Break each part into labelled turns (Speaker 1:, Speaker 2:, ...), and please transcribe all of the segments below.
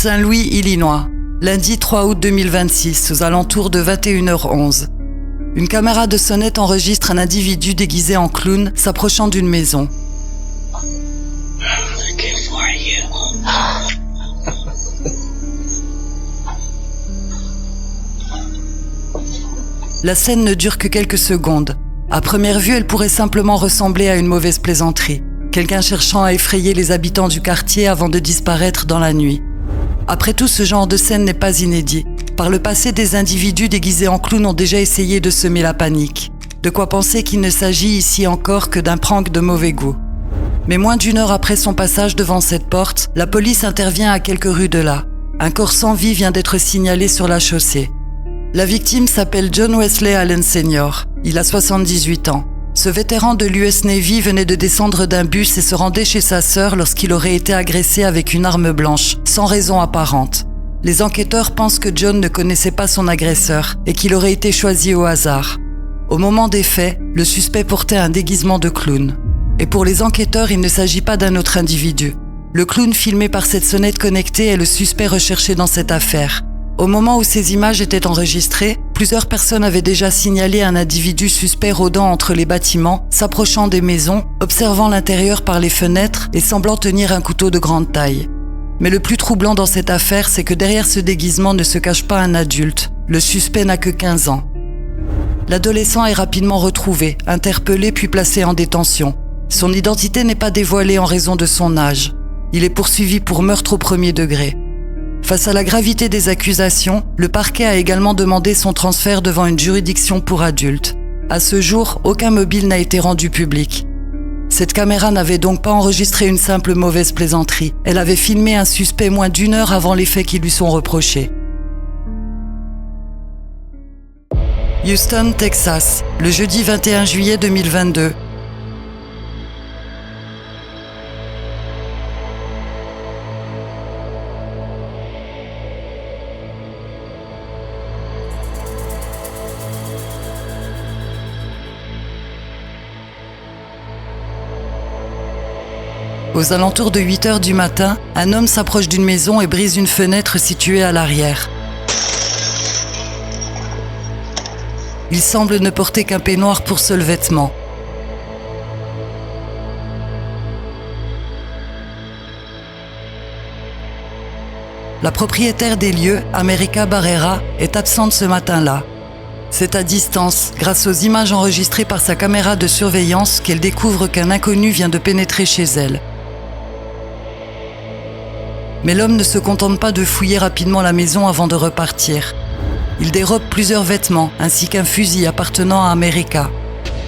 Speaker 1: Saint-Louis, Illinois, lundi 3 août 2026, aux alentours de 21h11. Une caméra de sonnette enregistre un individu déguisé en clown s'approchant d'une maison. La scène ne dure que quelques secondes. À première vue, elle pourrait simplement ressembler à une mauvaise plaisanterie. Quelqu'un cherchant à effrayer les habitants du quartier avant de disparaître dans la nuit. Après tout, ce genre de scène n'est pas inédit. Par le passé, des individus déguisés en clowns ont déjà essayé de semer la panique. De quoi penser qu'il ne s'agit ici encore que d'un prank de mauvais goût. Mais moins d'une heure après son passage devant cette porte, la police intervient à quelques rues de là. Un corps sans vie vient d'être signalé sur la chaussée. La victime s'appelle John Wesley Allen Sr. Il a 78 ans. Ce vétéran de l'US Navy venait de descendre d'un bus et se rendait chez sa sœur lorsqu'il aurait été agressé avec une arme blanche, sans raison apparente. Les enquêteurs pensent que John ne connaissait pas son agresseur et qu'il aurait été choisi au hasard. Au moment des faits, le suspect portait un déguisement de clown. Et pour les enquêteurs, il ne s'agit pas d'un autre individu. Le clown filmé par cette sonnette connectée est le suspect recherché dans cette affaire. Au moment où ces images étaient enregistrées, plusieurs personnes avaient déjà signalé un individu suspect rôdant entre les bâtiments, s'approchant des maisons, observant l'intérieur par les fenêtres et semblant tenir un couteau de grande taille. Mais le plus troublant dans cette affaire, c'est que derrière ce déguisement ne se cache pas un adulte. Le suspect n'a que 15 ans. L'adolescent est rapidement retrouvé, interpellé puis placé en détention. Son identité n'est pas dévoilée en raison de son âge. Il est poursuivi pour meurtre au premier degré. Face à la gravité des accusations, le parquet a également demandé son transfert devant une juridiction pour adultes. À ce jour, aucun mobile n'a été rendu public. Cette caméra n'avait donc pas enregistré une simple mauvaise plaisanterie. Elle avait filmé un suspect moins d'une heure avant les faits qui lui sont reprochés. Houston, Texas, le jeudi 21 juillet 2022. Aux alentours de 8 heures du matin, un homme s'approche d'une maison et brise une fenêtre située à l'arrière. Il semble ne porter qu'un peignoir pour seul vêtement. La propriétaire des lieux, America Barrera, est absente ce matin-là. C'est à distance, grâce aux images enregistrées par sa caméra de surveillance, qu'elle découvre qu'un inconnu vient de pénétrer chez elle. Mais l'homme ne se contente pas de fouiller rapidement la maison avant de repartir. Il dérobe plusieurs vêtements, ainsi qu'un fusil appartenant à America.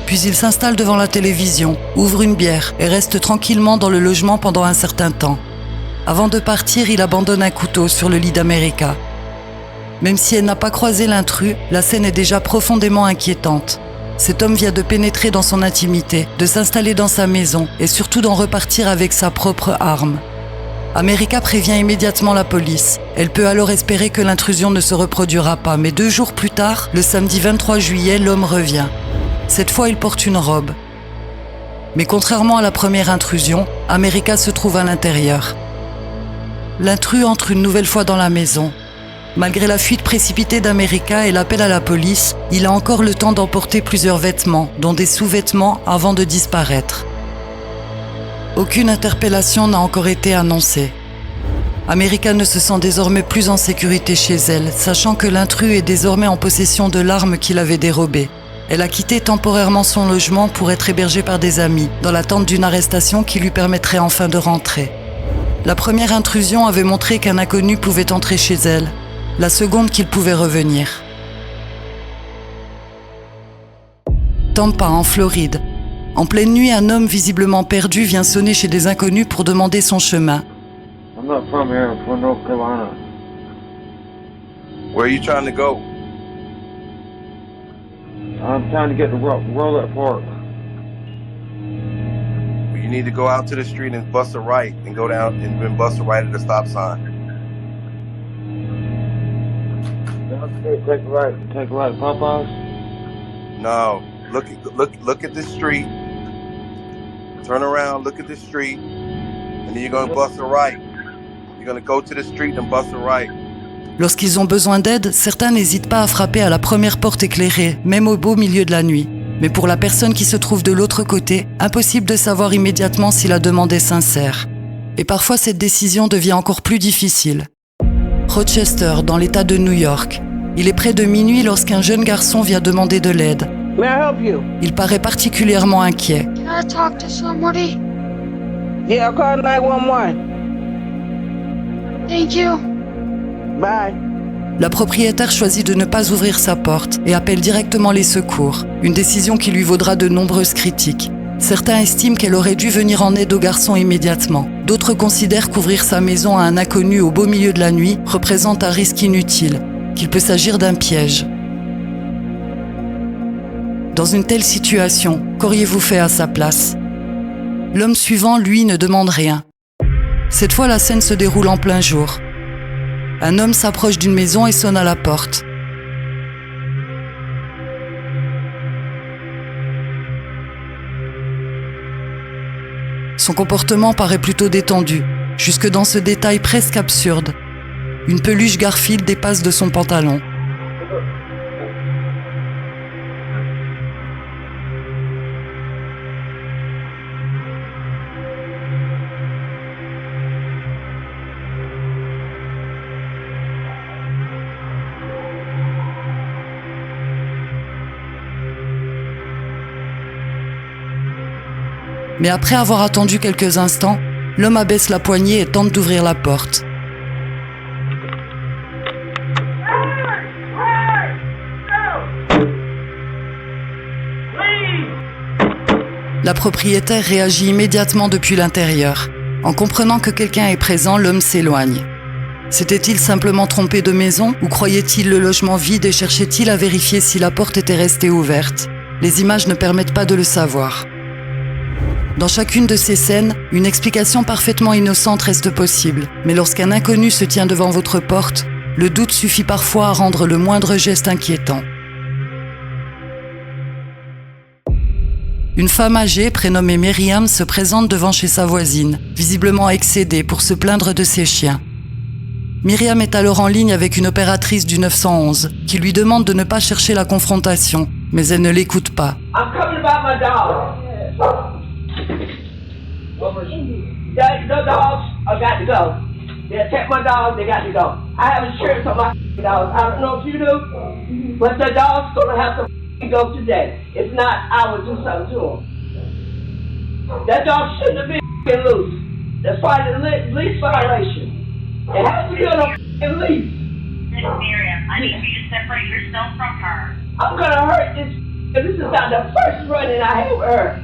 Speaker 1: Puis il s'installe devant la télévision, ouvre une bière et reste tranquillement dans le logement pendant un certain temps. Avant de partir, il abandonne un couteau sur le lit d'America. Même si elle n'a pas croisé l'intrus, la scène est déjà profondément inquiétante. Cet homme vient de pénétrer dans son intimité, de s'installer dans sa maison et surtout d'en repartir avec sa propre arme. America prévient immédiatement la police. Elle peut alors espérer que l'intrusion ne se reproduira pas, mais 2 jours plus tard, le samedi 23 juillet, l'homme revient. Cette fois, il porte une robe. Mais contrairement à la première intrusion, America se trouve à l'intérieur. L'intrus entre une nouvelle fois dans la maison. Malgré la fuite précipitée d'America et l'appel à la police, il a encore le temps d'emporter plusieurs vêtements, dont des sous-vêtements, avant de disparaître. Aucune interpellation n'a encore été annoncée. America ne se sent désormais plus en sécurité chez elle, sachant que l'intrus est désormais en possession de l'arme qu'il avait dérobée. Elle a quitté temporairement son logement pour être hébergée par des amis, dans l'attente d'une arrestation qui lui permettrait enfin de rentrer. La première intrusion avait montré qu'un inconnu pouvait entrer chez elle, la seconde qu'il pouvait revenir. Tampa, en Floride. En pleine nuit, un homme visiblement perdu vient sonner chez des inconnus pour demander son chemin.
Speaker 2: I'm not from here, I'm from North Carolina.
Speaker 3: Where are you trying to go?
Speaker 2: I'm trying to get to Rollett Park.
Speaker 3: You need to go out to the street and bust a right and go down and then bust a right at the stop sign.
Speaker 2: Take a right at Popeyes?
Speaker 3: No, look at this street. Turn around, look at this street, and then you're gonna bust a right. You're going to go to the street and bust a right.
Speaker 1: Lorsqu'ils ont besoin d'aide, certains n'hésitent pas à frapper à la première porte éclairée, même au beau milieu de la nuit. Mais pour la personne qui se trouve de l'autre côté, impossible de savoir immédiatement si la demande est sincère. Et parfois, cette décision devient encore plus difficile. Rochester, dans l'État de New York. Il est près de minuit lorsqu'un jeune garçon vient demander de l'aide.
Speaker 4: May I help you?
Speaker 1: Il paraît particulièrement inquiet.
Speaker 5: Can I talk to somebody?
Speaker 4: Yeah, call 911.
Speaker 5: Thank you.
Speaker 4: Bye.
Speaker 1: La propriétaire choisit de ne pas ouvrir sa porte et appelle directement les secours, une décision qui lui vaudra de nombreuses critiques. Certains estiment qu'elle aurait dû venir en aide au garçon immédiatement. D'autres considèrent qu'ouvrir sa maison à un inconnu au beau milieu de la nuit représente un risque inutile, qu'il peut s'agir d'un piège. Dans une telle situation, qu'auriez-vous fait à sa place ? L'homme suivant, lui, ne demande rien. Cette fois, la scène se déroule en plein jour. Un homme s'approche d'une maison et sonne à la porte. Son comportement paraît plutôt détendu, jusque dans ce détail presque absurde. Une peluche Garfield dépasse de son pantalon. Mais après avoir attendu quelques instants, l'homme abaisse la poignée et tente d'ouvrir la porte. La propriétaire réagit immédiatement depuis l'intérieur. En comprenant que quelqu'un est présent, l'homme s'éloigne. S'était-il simplement trompé de maison ou croyait-il le logement vide et cherchait-il à vérifier si la porte était restée ouverte ? Les images ne permettent pas de le savoir. Dans chacune de ces scènes, une explication parfaitement innocente reste possible. Mais lorsqu'un inconnu se tient devant votre porte, le doute suffit parfois à rendre le moindre geste inquiétant. Une femme âgée, prénommée Myriam, se présente devant chez sa voisine, visiblement excédée pour se plaindre de ses chiens. Myriam est alors en ligne avec une opératrice du 911 qui lui demande de ne pas chercher la confrontation, mais elle ne l'écoute pas.
Speaker 6: I'm coming about my dog. The dogs are got to go. They attack my dogs, they got to go. I have insurance on my dogs. I don't know if you do, but the dog's gonna have to go today. If not, I will do something to him. That dog shouldn't have been loose. That's why the lease violation. It has to be on a lease.
Speaker 7: Miss Miriam, I need you to separate yourself from her.
Speaker 6: I'm gonna hurt this. This is not the first running I had with her.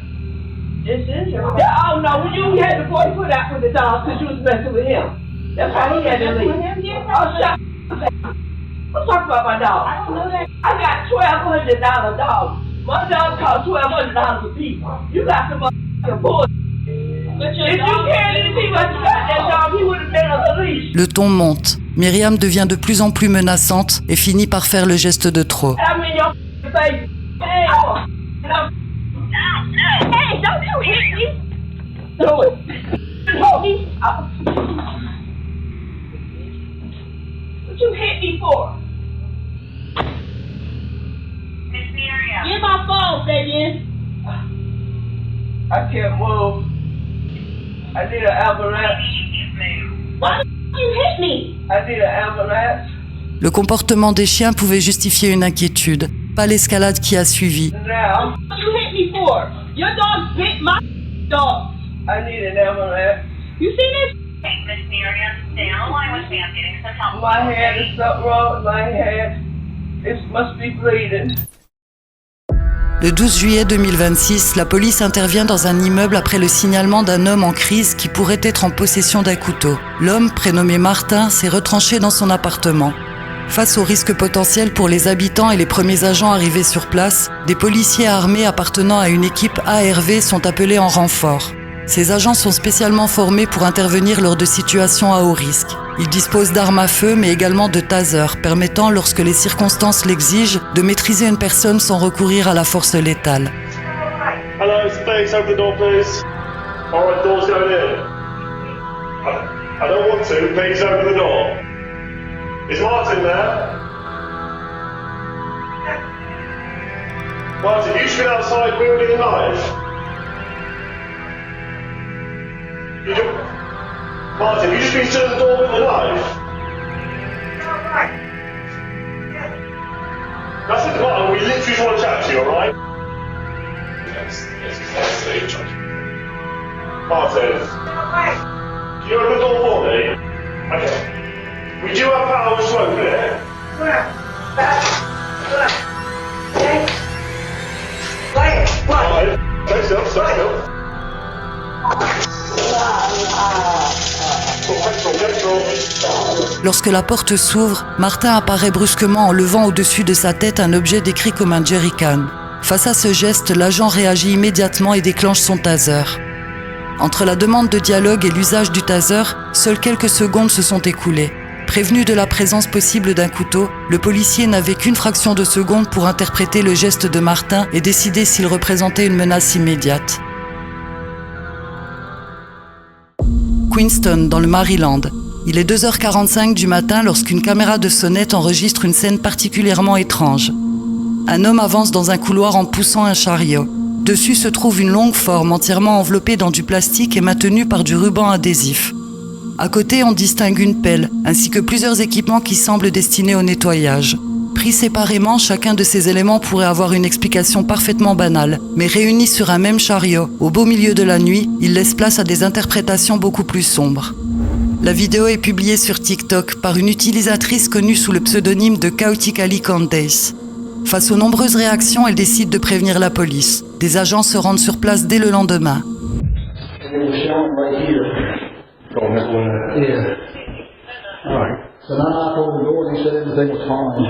Speaker 6: This is your fault. Yeah, oh no, when you had the boy put out with the dog because you was messing with him. That's why he had to leave. Oh, shut up. I'm talking about my dog. I don't know that. I got $1,200 dogs. My dog cost $1,200 a piece. You got some motherfucking bullshit. If you cared anything about you got that dog, he would have been on the leash.
Speaker 1: Le ton monte. Myriam devient de plus en plus menaçante et finit par faire le geste de trop.
Speaker 6: I mean, your face. Hey, hey, don't you hit me. Do it. Hold me. What you hit me for?
Speaker 7: Miss Miriam.
Speaker 6: Get my phone, Fabian. I can't move. I need an ambulance.
Speaker 7: You can't move.
Speaker 6: Why you hit me? I need an ambulance.
Speaker 1: Le comportement des chiens pouvait justifier une inquiétude, pas l'escalade qui a suivi.
Speaker 6: Now. What you hit me for? Your dog bit my dog. I need an ambulance. You see this?
Speaker 7: Hey, Miss Miriam, stay on the line with me. I'm getting some help.
Speaker 6: My head is something wrong with my head. It must be bleeding.
Speaker 1: Le 12 juillet 2026, la police intervient dans un immeuble après le signalement d'un homme en crise qui pourrait être en possession d'un couteau. L'homme, prénommé Martin, s'est retranché dans son appartement. Face aux risques potentiels pour les habitants et les premiers agents arrivés sur place, des policiers armés appartenant à une équipe ARV sont appelés en renfort. Ces agents sont spécialement formés pour intervenir lors de situations à haut risque. Ils disposent d'armes à feu, mais également de tasers, permettant, lorsque les circonstances l'exigent, de maîtriser une personne sans recourir à la force létale.
Speaker 8: Hello, space, open the door please. Alright, doors going in. I don't want to. Please open the door. Is Martin there? Martin, you just been outside wielding a knife? Martin, you just been to the door with a knife? That's it, Martin, we literally just want to chat to you, alright? Martin, can you open the door for me? Okay. We do have power to open it. Martin, stay still, stay still.
Speaker 1: Lorsque la porte s'ouvre, Martin apparaît brusquement en levant au-dessus de sa tête un objet décrit comme un jerrycan. Face à ce geste, l'agent réagit immédiatement et déclenche son taser. Entre la demande de dialogue et l'usage du taser, seules quelques secondes se sont écoulées. Prévenu de la présence possible d'un couteau, le policier n'avait qu'une fraction de seconde pour interpréter le geste de Martin et décider s'il représentait une menace immédiate. Queenston, dans le Maryland. Il est 2h45 du matin lorsqu'une caméra de sonnette enregistre une scène particulièrement étrange. Un homme avance dans un couloir en poussant un chariot. Dessus se trouve une longue forme entièrement enveloppée dans du plastique et maintenue par du ruban adhésif. À côté, on distingue une pelle, ainsi que plusieurs équipements qui semblent destinés au nettoyage. Pris séparément, chacun de ces éléments pourrait avoir une explication parfaitement banale, mais réunis sur un même chariot, au beau milieu de la nuit, ils laissent place à des interprétations beaucoup plus sombres. La vidéo est publiée sur TikTok par une utilisatrice connue sous le pseudonyme de Chaotic Ali Candace. Face aux nombreuses réactions, elle décide de prévenir la police. Des agents se rendent sur place dès le lendemain.
Speaker 9: So then I knocked over the door and they said everything was fine.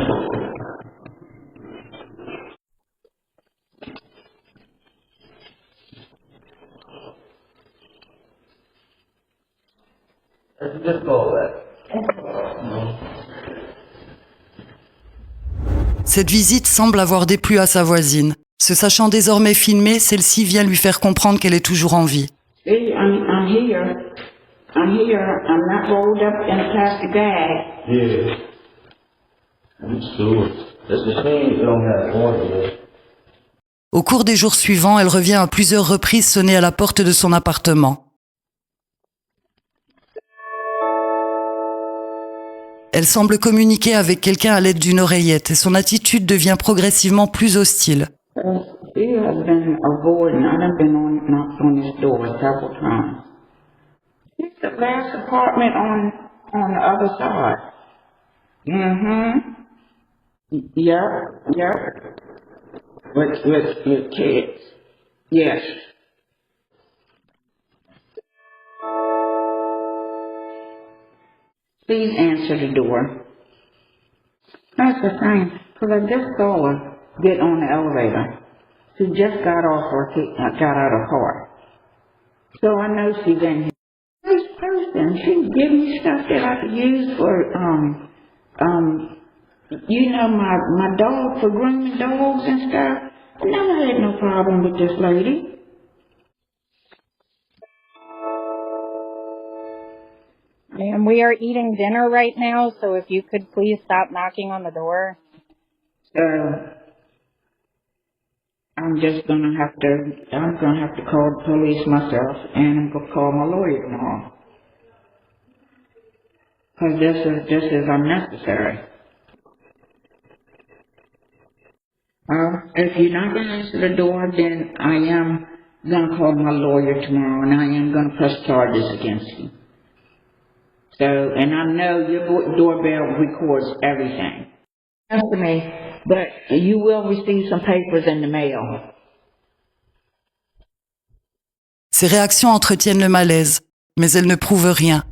Speaker 1: Cette visite semble avoir déplu à sa voisine. Se sachant désormais filmée, celle-ci vient lui faire comprendre qu'elle est toujours en vie.
Speaker 10: See, I'm here. I'm here. I'm not rolled up in a plastic bag.
Speaker 9: Yeah. That's cool. That's the same you don't have water.
Speaker 1: Au cours des jours suivants, elle revient à plusieurs reprises sonner à la porte de son appartement. Elle semble communiquer avec quelqu'un à l'aide d'une oreillette et son attitude devient progressivement plus hostile.
Speaker 10: She has been avoiding. I've been knocked on this door several times. It's the last apartment on the other side. Yep. With kids. Yes. Please answer the door. That's the thing, because I just saw her get on the elevator. She just got off her got out of her. So I know she's in here. This person, she give me stuff that I could use for, my dog, for grooming dogs and stuff. I never had no problem with this lady.
Speaker 11: And we are eating dinner right now, so if you could please stop knocking on the door. I'm gonna have to call the police myself, and I'm gonna call my lawyer tomorrow. Because this is unnecessary. If you're not gonna answer the door, then I am gonna call my lawyer tomorrow, and I am gonna press charges against you. So, and I know your doorbell records everything. Answer me, but you will receive some papers in the mail.
Speaker 1: Ces réactions entretiennent le malaise, mais elles ne prouvent rien.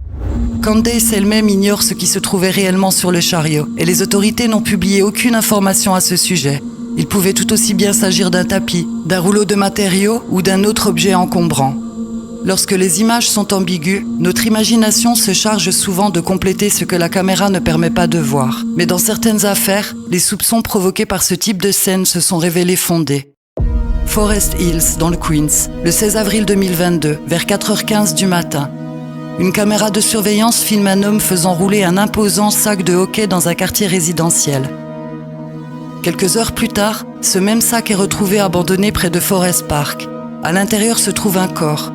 Speaker 1: Candace elle-même ignore ce qui se trouvait réellement sur le chariot, et les autorités n'ont publié aucune information à ce sujet. Il pouvait tout aussi bien s'agir d'un tapis, d'un rouleau de matériaux ou d'un autre objet encombrant. Lorsque les images sont ambiguës, notre imagination se charge souvent de compléter ce que la caméra ne permet pas de voir. Mais dans certaines affaires, les soupçons provoqués par ce type de scène se sont révélés fondés. Forest Hills, dans le Queens, le 16 avril 2022, vers 4h15 du matin. une caméra de surveillance filme un homme faisant rouler un imposant sac de hockey dans un quartier résidentiel. Quelques heures plus tard, ce même sac est retrouvé abandonné près de Forest Park. À l'intérieur se trouve un corps,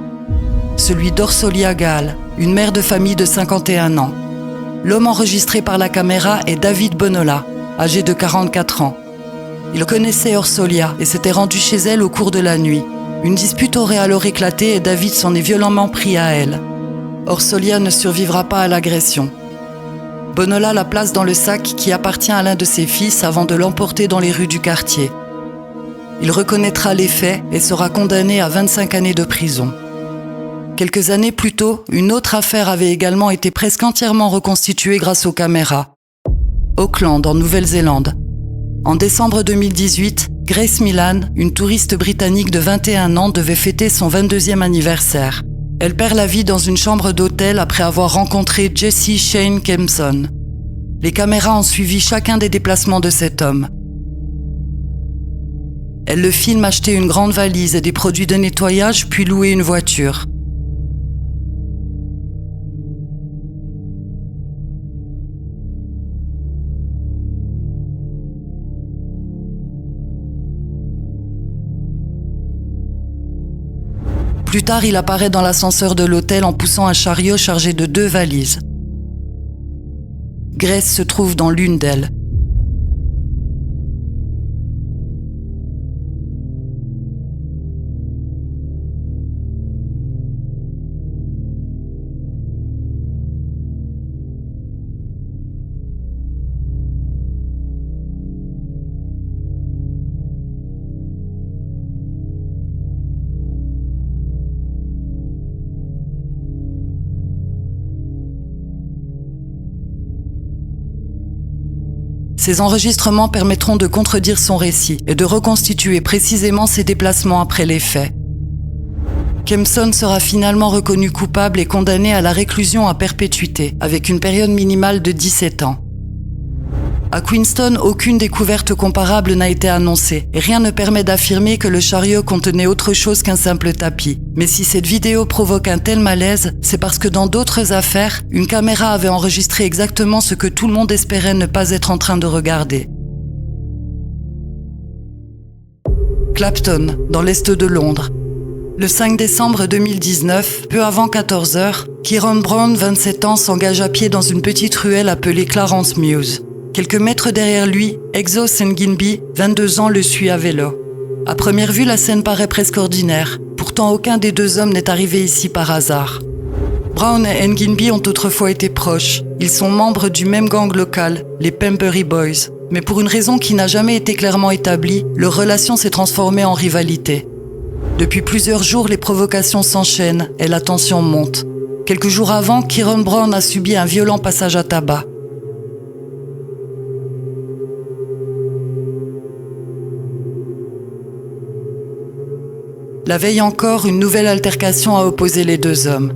Speaker 1: celui d'Orsolia Gale, une mère de famille de 51 ans. L'homme enregistré par la caméra est David Bonola, âgé de 44 ans. Il connaissait Orsolia et s'était rendu chez elle au cours de la nuit. Une dispute aurait alors éclaté et David s'en est violemment pris à elle. Orsolia ne survivra pas à l'agression. Bonola la place dans le sac qui appartient à l'un de ses fils avant de l'emporter dans les rues du quartier. Il reconnaîtra les faits et sera condamné à 25 années de prison. Quelques années plus tôt, une autre affaire avait également été presque entièrement reconstituée grâce aux caméras. Auckland, en Nouvelle-Zélande. En décembre 2018, Grace Millan, une touriste britannique de 21 ans, devait fêter son 22e anniversaire. Elle perd la vie dans une chambre d'hôtel après avoir rencontré Jesse Shane Kempson. Les caméras ont suivi chacun des déplacements de cet homme. Elle le filme acheter une grande valise et des produits de nettoyage, puis louer une voiture. Plus tard, il apparaît dans l'ascenseur de l'hôtel en poussant un chariot chargé de 2 valises. Grace se trouve dans l'une d'elles. Ces enregistrements permettront de contredire son récit et de reconstituer précisément ses déplacements après les faits. Kempson sera finalement reconnu coupable et condamné à la réclusion à perpétuité, avec une période minimale de 17 ans. À Queenstown, aucune découverte comparable n'a été annoncée et rien ne permet d'affirmer que le chariot contenait autre chose qu'un simple tapis. Mais si cette vidéo provoque un tel malaise, c'est parce que dans d'autres affaires, une caméra avait enregistré exactement ce que tout le monde espérait ne pas être en train de regarder. Clapton, dans l'est de Londres. Le 5 décembre 2019, peu avant 14 h, Kieron Brown, 27 ans, s'engage à pied dans une petite ruelle appelée Clarence Mews. Quelques mètres derrière lui, Exo Senginby, 22 ans, le suit à vélo. À première vue, la scène paraît presque ordinaire. Pourtant, aucun des deux hommes n'est arrivé ici par hasard. Brown et Nginby ont autrefois été proches. Ils sont membres du même gang local, les Pembury Boys. Mais pour une raison qui n'a jamais été clairement établie, leur relation s'est transformée en rivalité. Depuis plusieurs jours, les provocations s'enchaînent et la tension monte. Quelques jours avant, Kieron Brown a subi un violent passage à tabac. La veille encore, une nouvelle altercation a opposé les deux hommes.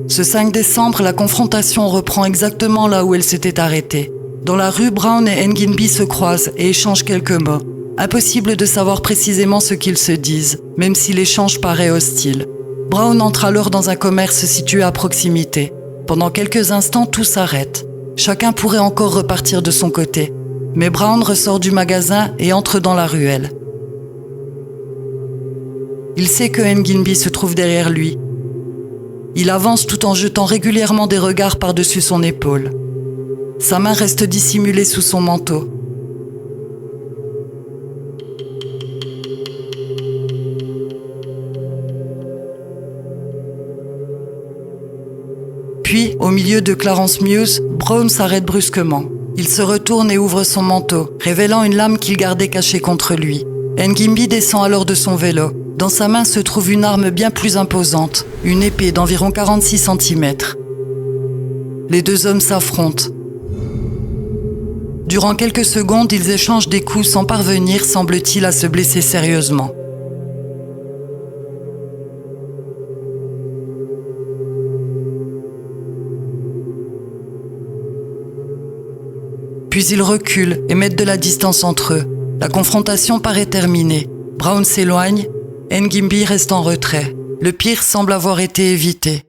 Speaker 1: Ce 5 décembre, la confrontation reprend exactement là où elle s'était arrêtée. Dans la rue, Brown et Nginby se croisent et échangent quelques mots. Impossible de savoir précisément ce qu'ils se disent, même si l'échange paraît hostile. Brown entre alors dans un commerce situé à proximité. Pendant quelques instants, tout s'arrête. Chacun pourrait encore repartir de son côté. Mais Brown ressort du magasin et entre dans la ruelle. Il sait que Nginby se trouve derrière lui. Il avance tout en jetant régulièrement des regards par-dessus son épaule. Sa main reste dissimulée sous son manteau. Puis, au milieu de Clarence Mews, Brown s'arrête brusquement. Il se retourne et ouvre son manteau, révélant une lame qu'il gardait cachée contre lui. Nginby descend alors de son vélo. Dans sa main se trouve une arme bien plus imposante, une épée d'environ 46 cm. Les deux hommes s'affrontent. Durant quelques secondes, ils échangent des coups sans parvenir, semble-t-il, à se blesser sérieusement. Puis ils reculent et mettent de la distance entre eux. La confrontation paraît terminée. Brown s'éloigne, Ngimbi reste en retrait. Le pire semble avoir été évité.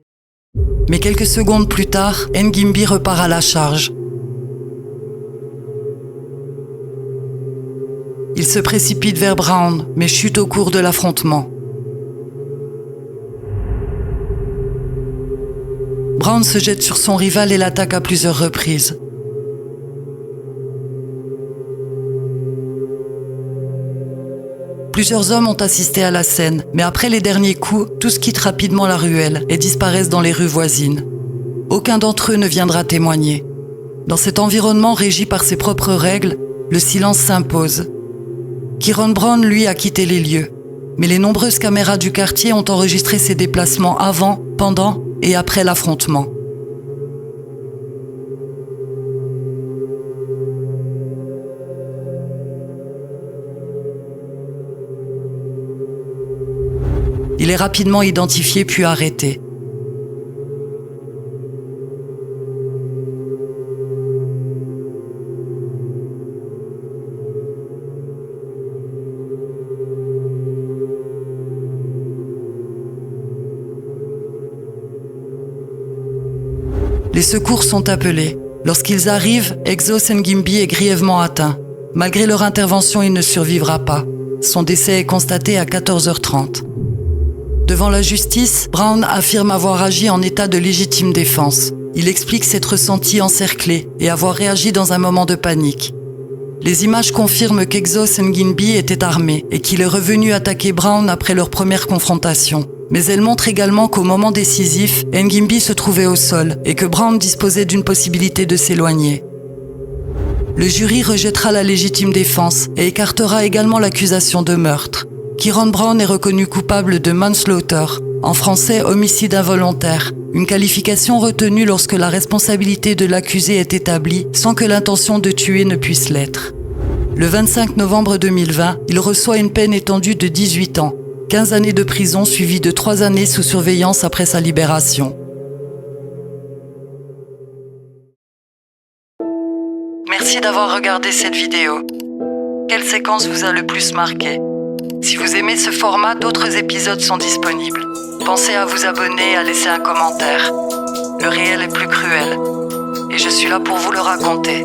Speaker 1: Mais quelques secondes plus tard, Ngimbi repart à la charge. Il se précipite vers Brown, mais chute au cours de l'affrontement. Brown se jette sur son rival et l'attaque à plusieurs reprises. Plusieurs hommes ont assisté à la scène, mais après les derniers coups, tous quittent rapidement la ruelle et disparaissent dans les rues voisines. Aucun d'entre eux ne viendra témoigner. Dans cet environnement régi par ses propres règles, le silence s'impose. Kieron Brown, lui, a quitté les lieux, mais les nombreuses caméras du quartier ont enregistré ses déplacements avant, pendant et après l'affrontement. Il est rapidement identifié puis arrêté. Les secours sont appelés. Lorsqu'ils arrivent, Exos Ngimbi est grièvement atteint. Malgré leur intervention, il ne survivra pas. Son décès est constaté à 14h30. Devant la justice, Brown affirme avoir agi en état de légitime défense. Il explique s'être senti encerclé et avoir réagi dans un moment de panique. Les images confirment qu'Exos Ngimbi était armé et qu'il est revenu attaquer Brown après leur première confrontation. Mais elles montrent également qu'au moment décisif, Ngimbi se trouvait au sol et que Brown disposait d'une possibilité de s'éloigner. Le jury rejettera la légitime défense et écartera également l'accusation de meurtre. Kieron Brown est reconnu coupable de manslaughter, en français homicide involontaire, une qualification retenue lorsque la responsabilité de l'accusé est établie sans que l'intention de tuer ne puisse l'être. Le 25 novembre 2020, il reçoit une peine étendue de 18 ans, 15 années de prison suivies de 3 années sous surveillance après sa libération. Merci d'avoir regardé cette vidéo. Quelle séquence vous a le plus marqué ? Si vous aimez ce format, d'autres épisodes sont disponibles. Pensez à vous abonner et à laisser un commentaire. Le réel est plus cruel. Et je suis là pour vous le raconter.